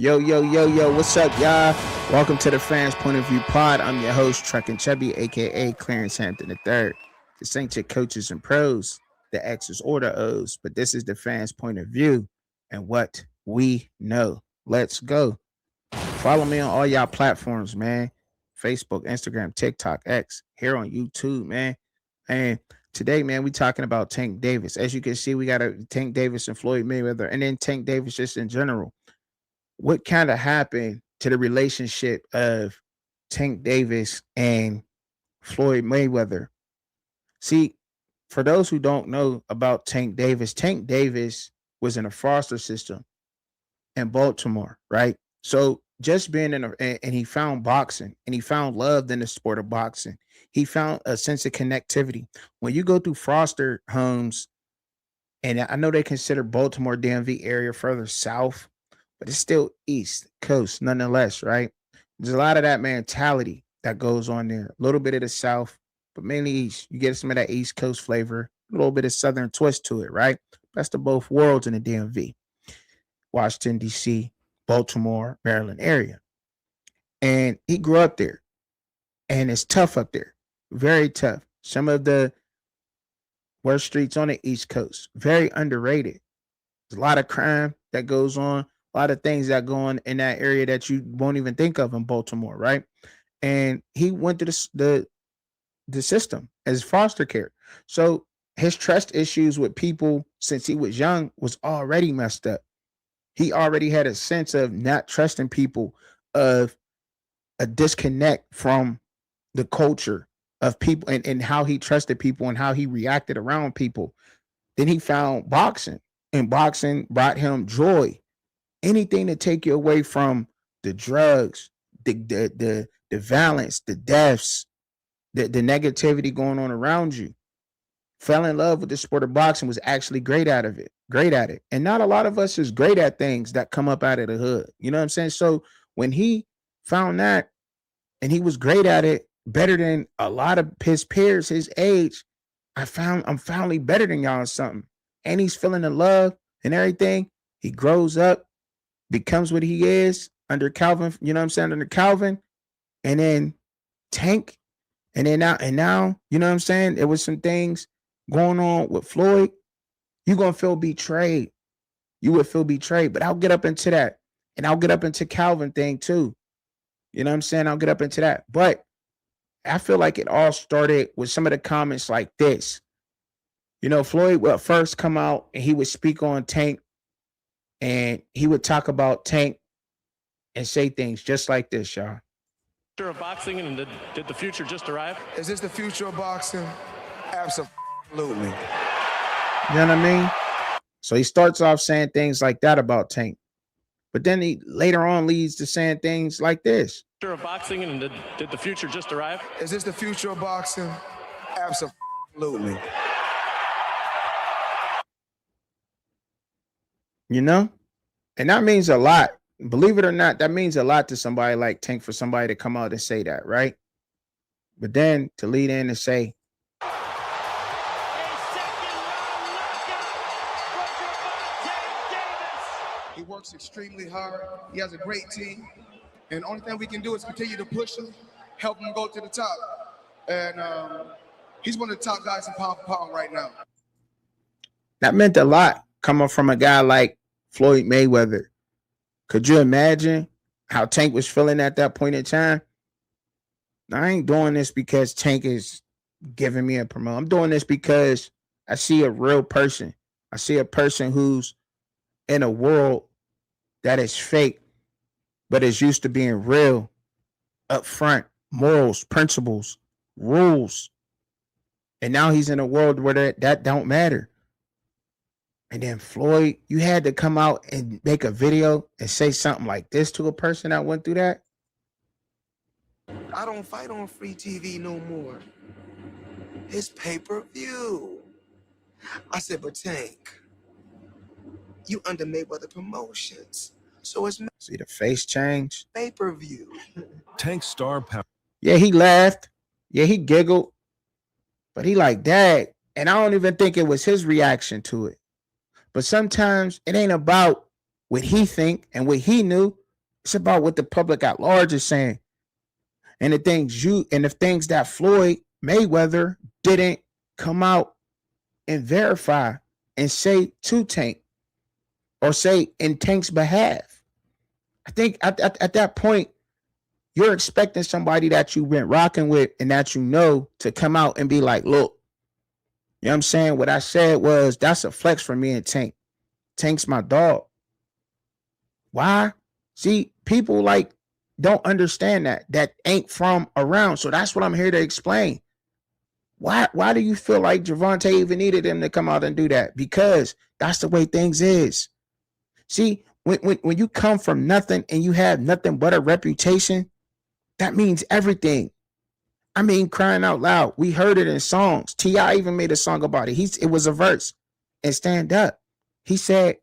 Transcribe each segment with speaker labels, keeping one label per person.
Speaker 1: Yo, yo, yo, yo, what's up, y'all? Welcome to the Fans Point of View Pod. I'm your host, Truckin' Chubby, aka Clarence Hampton III. This ain't your coaches and pros, the X's or the O's, but this is the fans' point of view and what we know. Let's go. Follow me on all y'all platforms, man. Facebook, Instagram, TikTok, X, here on YouTube, man. And today, man, we talking about Tank Davis. As you can see, we got a Tank Davis and Floyd Mayweather, and then Tank Davis just in general. What kind of happened to the relationship of Tank Davis and Floyd Mayweather? See, for those who don't know about Tank Davis was in a foster system in Baltimore, right? So just being and he found boxing and he found love in the sport of boxing. He found a sense of connectivity. When you go through foster homes, and I know they consider Baltimore DMV area further south, but it's still East Coast nonetheless, right? There's a lot of that mentality that goes on there. A little bit of the South, but mainly East. You get some of that East Coast flavor, a little bit of Southern twist to it, right? Best of both worlds in the DMV, Washington, D.C., Baltimore, Maryland area. And he grew up there, and it's tough up there, very tough. Some of the worst streets on the East Coast, very underrated. There's a lot of crime that goes on, a lot of things that go on in that area that you won't even think of in Baltimore, right? And he went to the system as foster care. So his trust issues with people since he was young was already messed up. He already had a sense of not trusting people, of a disconnect from the culture of people and how he trusted people and how he reacted around people. Then he found boxing, and boxing brought him joy. Anything to take you away from the drugs, the violence, the deaths, the negativity going on around you. Fell in love with the sport of boxing, was actually great out of it, great at it. And not a lot of us is great at things that come up out of the hood. You know what I'm saying? So when he found that and he was great at it, better than a lot of his peers his age, I'm finally better than y'all or something. And he's feeling the love and everything. He grows up, becomes what he is under Calvin, you know what I'm saying, under Calvin, and then Tank, and now, you know what I'm saying? There was some things going on with Floyd. You're gonna feel betrayed. You would feel betrayed. But I'll get up into that. And I'll get up into Calvin thing too. You know what I'm saying? I'll get up into that. But I feel like it all started with some of the comments like this. You know, Floyd would first come out and he would speak on Tank, and he would talk about Tank and say things just like this, y'all.
Speaker 2: Of boxing, and did the future just arrive?
Speaker 3: Is this the future of boxing? Absolutely.
Speaker 1: You know what I mean? So he starts off saying things like that about Tank. But then he later on leads to saying things like this.
Speaker 2: Future of boxing, and did the future just arrive?
Speaker 3: Is this the future of boxing? Absolutely.
Speaker 1: You know? And that means a lot. Believe it or not, that means a lot to somebody like Tank, for somebody to come out and say that, right? But then to lead in and say,
Speaker 3: he works extremely hard. He has a great team. And the only thing we can do is continue to push him, help him go to the top. And he's one of the top guys in pound for pound right now.
Speaker 1: That meant a lot coming from a guy like Floyd Mayweather. Could you imagine how Tank was feeling at that point in time? I ain't doing this because Tank is giving me a promote. I'm doing this because I see a real person. I see a person who's in a world that is fake, but is used to being real, upfront, morals, principles, rules. And now he's in a world where that don't matter. And then Floyd, you had to come out and make a video and say something like this to a person that went through that?
Speaker 4: I don't fight on free TV no more. It's pay-per-view. I said, but Tank, you under Mayweather Promotions. So it's
Speaker 1: See the face change?
Speaker 4: pay-per-view.
Speaker 5: Tank star power.
Speaker 1: Yeah, he laughed. Yeah, he giggled. But he like, Dad. And I don't even think it was his reaction to it. But sometimes it ain't about what he think and what he knew. It's about what the public at large is saying. And the things that Floyd Mayweather didn't come out and verify and say to Tank or say in Tank's behalf. I think at that point, you're expecting somebody that you've been rocking with and that you know to come out and be like, look, you know what I'm saying? What I said was, that's a flex for me and Tank. Tank's my dog. Why? See, people like don't understand that ain't from around. So that's what I'm here to explain. Why do you feel like Gervonta even needed him to come out and do that? Because that's the way things is. See, when you come from nothing and you have nothing but a reputation, that means everything. I mean, crying out loud. We heard it in songs. T.I. even made a song about it. It was a verse. And Stand Up. He said,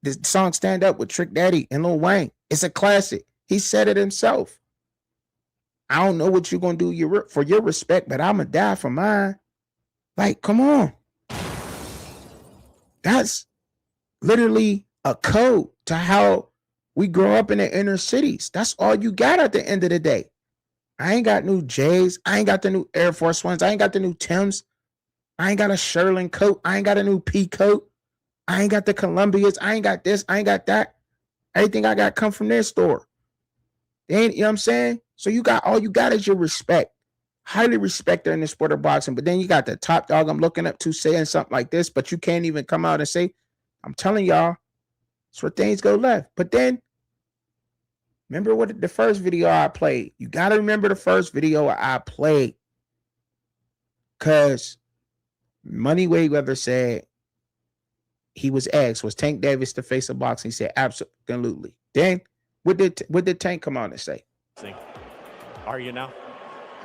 Speaker 1: the song Stand Up with Trick Daddy and Lil Wayne. It's a classic. He said it himself. I don't know what you're going to do for your respect, but I'm going to die for mine. Like, come on. That's literally a code to how we grow up in the inner cities. That's all you got at the end of the day. I ain't got new J's. I ain't got the new Air Force Ones. I ain't got the new Timbs. I ain't got a Sherlin coat. I ain't got a new P coat. I ain't got the Columbias. I ain't got this. I ain't got that. Everything I got come from their store. They ain't, you know what I'm saying? So all you got is your respect. Highly respected in the sport of boxing. But then you got the top dog I'm looking up to saying something like this, but you can't even come out and say, I'm telling y'all, that's where things go left. But then, remember what the first video I played? You got to remember the first video I played. Because Money Mayweather said he was asked, was Tank Davis the face of boxing? He said, absolutely. Then, what did Tank come out and say?
Speaker 2: Are you now?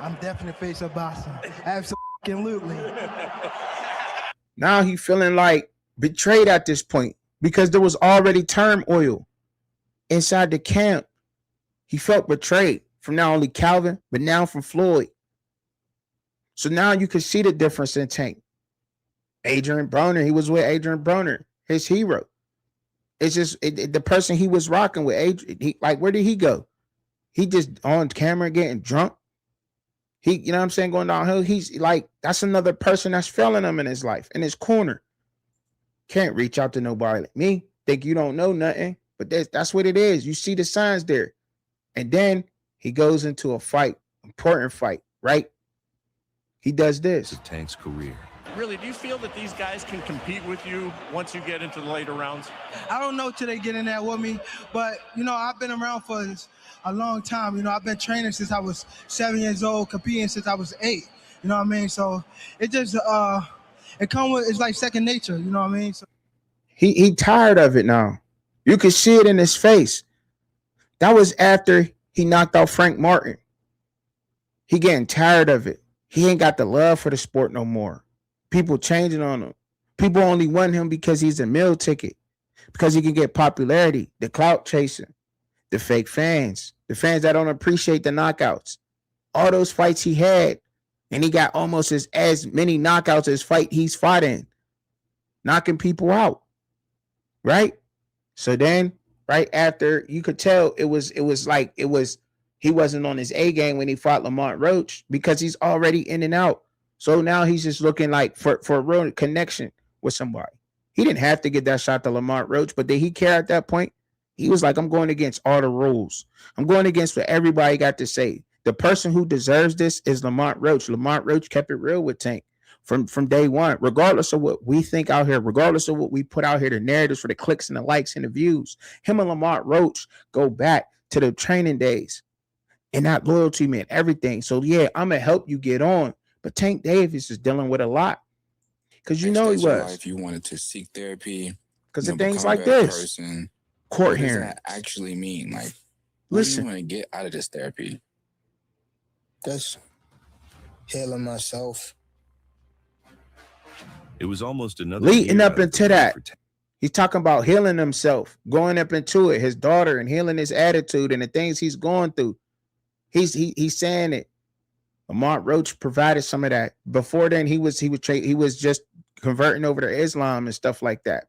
Speaker 6: I'm definitely face of boxing. Absolutely.
Speaker 1: Now he feeling like betrayed at this point because there was already turmoil inside the camp. He felt betrayed from not only Calvin, but now from Floyd. So now you can see the difference in Tank. Adrian Broner, he was with Adrian Broner, his hero. It's just the person he was rocking with. Adrian, where did he go? He just on camera getting drunk. You know what I'm saying, going downhill. He's like, that's another person that's failing him in his life, in his corner. Can't reach out to nobody like me. Think you don't know nothing, but that's what it is. You see the signs there. And then he goes into a fight, important fight, right? He does this.
Speaker 5: Tank's career.
Speaker 2: Really, do you feel that these guys can compete with you once you get into the later rounds?
Speaker 6: I don't know till they get in there with me, but, I've been around for a long time. I've been training since I was 7 years old, competing since I was 8. You know what I mean? So it just, it's like second nature, you know what I mean? So
Speaker 1: he tired of it now. You can see it in his face. That was after he knocked out Frank Martin. He getting tired of it. He ain't got the love for the sport no more. People changing on him. People only want him because he's a meal ticket, because he can get popularity, the clout chasing, the fake fans, the fans that don't appreciate the knockouts. All those fights he had, and he got almost as many knockouts as fight he's fought in, knocking people out, right? So then, right after, you could tell he wasn't on his A game when he fought Lamont Roach, because he's already in and out. So now he's just looking like for a real connection with somebody. He didn't have to get that shot to Lamont Roach, but did he care at that point? He was like, I'm going against all the rules. I'm going against what everybody got to say. The person who deserves this is Lamont Roach. Lamont Roach kept it real with Tank from day one, regardless of what we think out here, regardless of what we put out here, the narratives for the clicks and the likes and the views. Him and Lamont Roach go back to the training days, and that loyalty meant everything. So yeah, I'm going to help you get on. But Tank Davis is dealing with a lot, because he was.
Speaker 7: If you wanted to seek therapy,
Speaker 1: because of things like this, court hearings.
Speaker 7: What does that actually mean? Like,
Speaker 1: listen,
Speaker 7: what do you want to get out of this therapy?
Speaker 4: Just healing myself.
Speaker 5: It was almost another
Speaker 1: leading up into that. He's talking about healing himself, going up into it, his daughter, and healing his attitude and the things he's going through. He's saying it. Lamont Roach provided some of that. Before then, he was just converting over to Islam and stuff like that.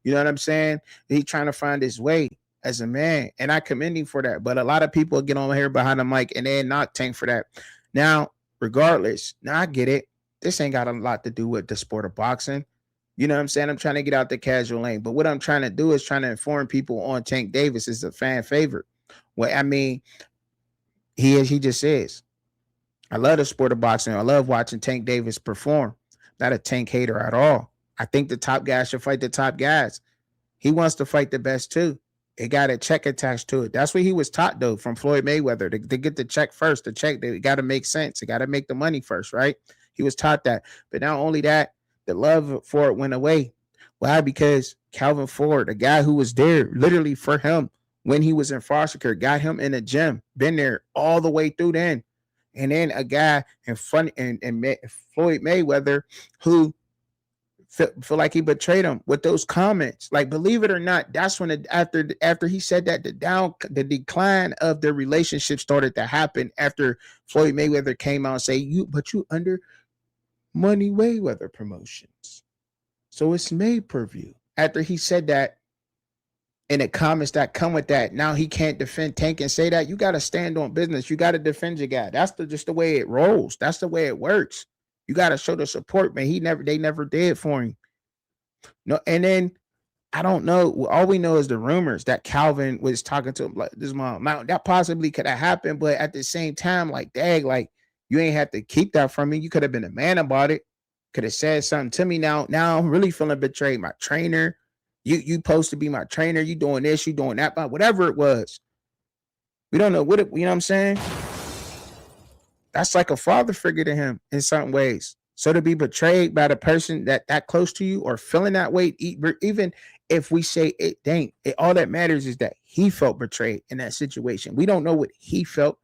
Speaker 1: You know what I'm saying? He's trying to find his way as a man, and I commend him for that. But a lot of people get on here behind the mic and then knock Tank for that. Now, regardless, now I get it. This ain't got a lot to do with the sport of boxing. You know what I'm saying? I'm trying to get out the casual lane. But what I'm trying to do is trying to inform people on Tank Davis is a fan favorite. Well, I mean, he just is. I love the sport of boxing. I love watching Tank Davis perform. Not a Tank hater at all. I think the top guys should fight the top guys. He wants to fight the best too. It got a check attached to it. That's what he was taught though from Floyd Mayweather to get the check first. The check, it got to make sense. It got to make the money first, right? He was taught that. But not only that, the love for it went away. Why? Because Calvin Ford, a guy who was there literally for him when he was in foster care, got him in the gym, been there all the way through then. And then a guy in front and Floyd Mayweather who feel like he betrayed him with those comments. Like, believe it or not, that's when after he said that, the decline of their relationship started to happen after Floyd Mayweather came out and say, you under Money Mayweather Promotions, so it's made per view. After he said that, and the comments that come with that, now he can't defend Tank and say that. You got to stand on business. You got to defend your guy. That's just the way it rolls. That's the way it works. You got to show the support, man. They never did for him. No, and then I don't know. All we know is the rumors that Calvin was talking to him like this mom. That possibly could have happened, but at the same time, like, dang, like you ain't have to keep that from me. You could have been a man about it. Could have said something to me. Now I'm really feeling betrayed. My trainer, you supposed to be my trainer. You doing this, you doing that, but whatever it was. We don't know what it. You know what I'm saying? That's like a father figure to him in certain ways. So to be betrayed by the person that close to you or feeling that way, even if we say it ain't, all that matters is that he felt betrayed in that situation. We don't know what he felt.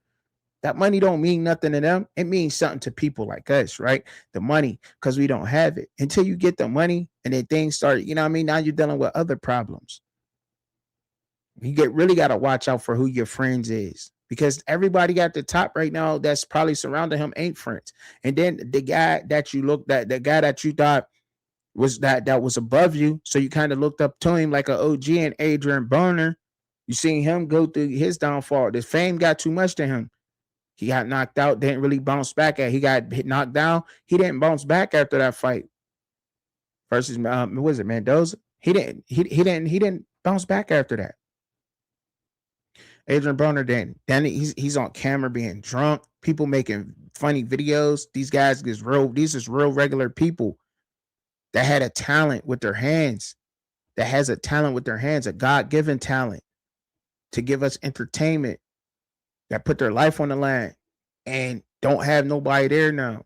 Speaker 1: That money don't mean nothing to them. It means something to people like us, right? The money, because we don't have it. Until you get the money and then things start, you know what I mean? Now you're dealing with other problems. You really got to watch out for who your friends is. Because everybody at the top right now that's probably surrounding him ain't friends. And then the guy that you thought was that was above you, so you kind of looked up to him like an OG and Adrian Broner. You seen him go through his downfall. The fame got too much to him. He got knocked out, didn't really bounce back. He got knocked down. He didn't bounce back after that fight. Versus was it Mendoza? He didn't bounce back after that. Adrian Broner didn't. Then he's on camera being drunk, people making funny videos. These is real regular people that had a talent with their hands, a God-given talent to give us entertainment, that put their life on the line and don't have nobody there now.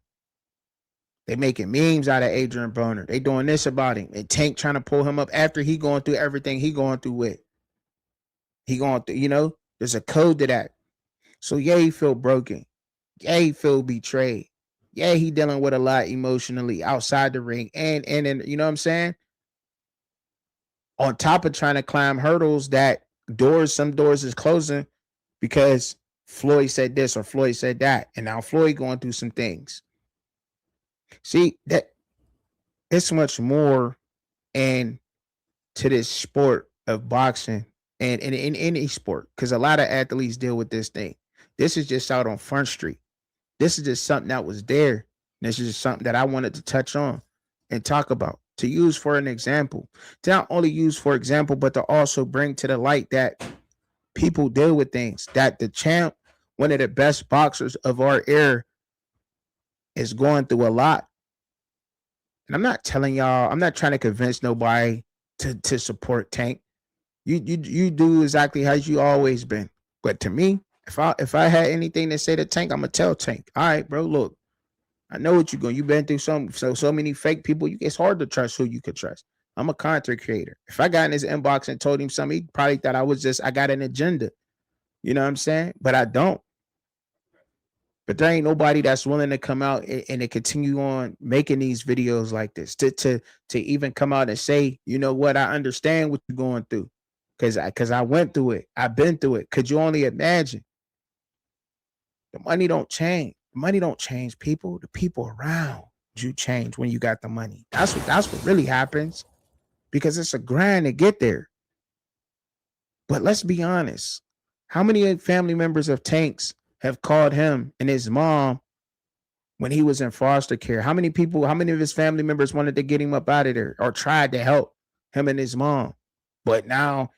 Speaker 1: They making memes out of Adrian Broner. They doing this about him. And Tank trying to pull him up after he going through everything he going through with. He going through, there's a code to that. So yeah, he feel broken. Yeah, he feel betrayed. Yeah, he dealing with a lot emotionally outside the ring. And you know what I'm saying? On top of trying to climb hurdles that some doors is closing because Floyd said this or Floyd said that. And now Floyd going through some things. See, that it's much more to this sport of boxing and in any sport, because a lot of athletes deal with this thing. This is just out on Front Street. This is just something that was there. This is just something that I wanted to touch on and talk about, to use for an example. To not only use for example, but to also bring to the light that people deal with things, that the champ, one of the best boxers of our era, is going through a lot. And I'm not telling y'all, I'm not trying to convince nobody to support Tank. You do exactly how you always been. But to me, if I had anything to say to Tank, I'm gonna tell Tank, all right, bro, look, I know what you're going. You've been through so many fake people. It's hard to trust who you could trust. I'm a content creator. If I got in his inbox and told him something, he probably thought I got an agenda. You know what I'm saying? But I don't. But there ain't nobody that's willing to come out and to continue on making these videos like this, to even come out and say, you know what, I understand what you're going through. Because I went through it. I've been through it. Could you only imagine? The money don't change. The money don't change people. The people around you change when you got the money. That's what really happens. Because it's a grind to get there. But let's be honest. How many family members of Tank's have called him and his mom when he was in foster care? How many people, how many of his family members wanted to get him up out of there or tried to help him and his mom? But now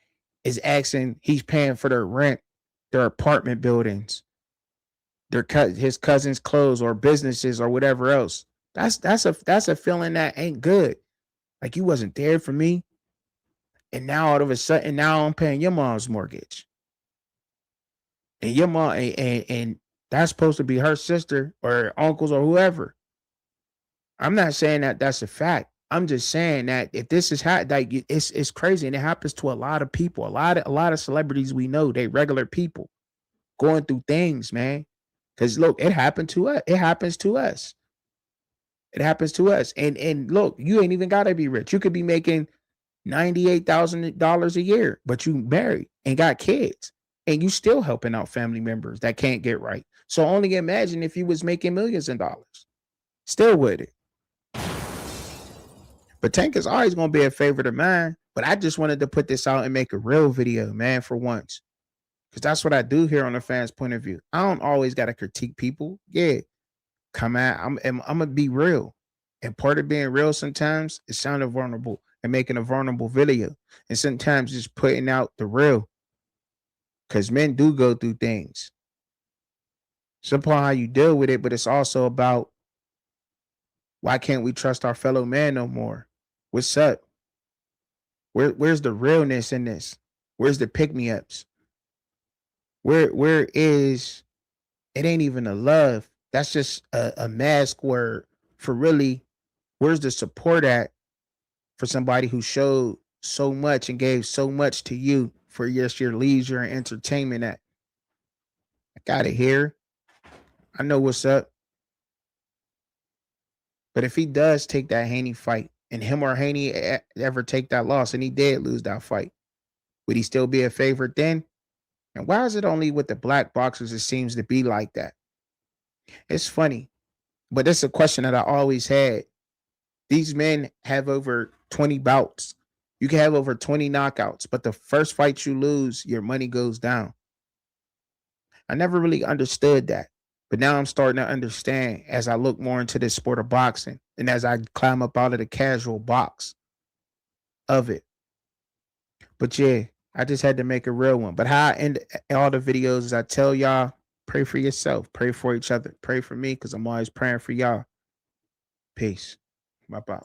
Speaker 1: is asking, he's paying for their rent, their apartment buildings, his cousin's clothes or businesses or whatever else. That's a feeling that ain't good. Like, you wasn't there for me, and now all of a sudden now I'm paying your mom's mortgage, and your mom and that's supposed to be her sister or uncles or whoever. I'm not saying that that's a fact. I'm just saying that if this is how, like, it's crazy, and it happens to a lot of people, a lot of celebrities we know, they regular people going through things, man. Because look, it happened to us. It happens to us. It happens to us. And look, you ain't even gotta be rich. You could be making $98,000 a year, but you married and got kids, and you still helping out family members that can't get right. So only imagine if you was making millions of dollars. Still with it. But Tank is always gonna be a favorite of mine. But I just wanted to put this out and make a real video, man, for once. Because that's what I do here on the fans' point of view. I don't always gotta critique people. Yeah, come out. I'm gonna be real. And part of being real sometimes is sounding vulnerable and making a vulnerable video. And sometimes just putting out the real. Because men do go through things. It's about how you deal with it, but it's also about, why can't we trust our fellow man no more? What's up? Where's the realness in this? Where's the pick-me-ups? Where is, it ain't even a love. That's just a mask word for really, where's the support at for somebody who showed so much and gave so much to you for your leisure and entertainment at? I got it here. I know what's up. But if he does take that Haney fight, and him or Haney ever take that loss, and he did lose that fight, would he still be a favorite then? And why is it only with the black boxers it seems to be like that? It's funny, but it's a question that I always had. These men have over 20 bouts. You can have over 20 knockouts, but the first fight you lose, your money goes down. I never really understood that. But now I'm starting to understand as I look more into this sport of boxing and as I climb up out of the casual box of it. But yeah, I just had to make a real one. But how I end all the videos is I tell y'all, pray for yourself, pray for each other, pray for me, because I'm always praying for y'all. Peace. Bye bye.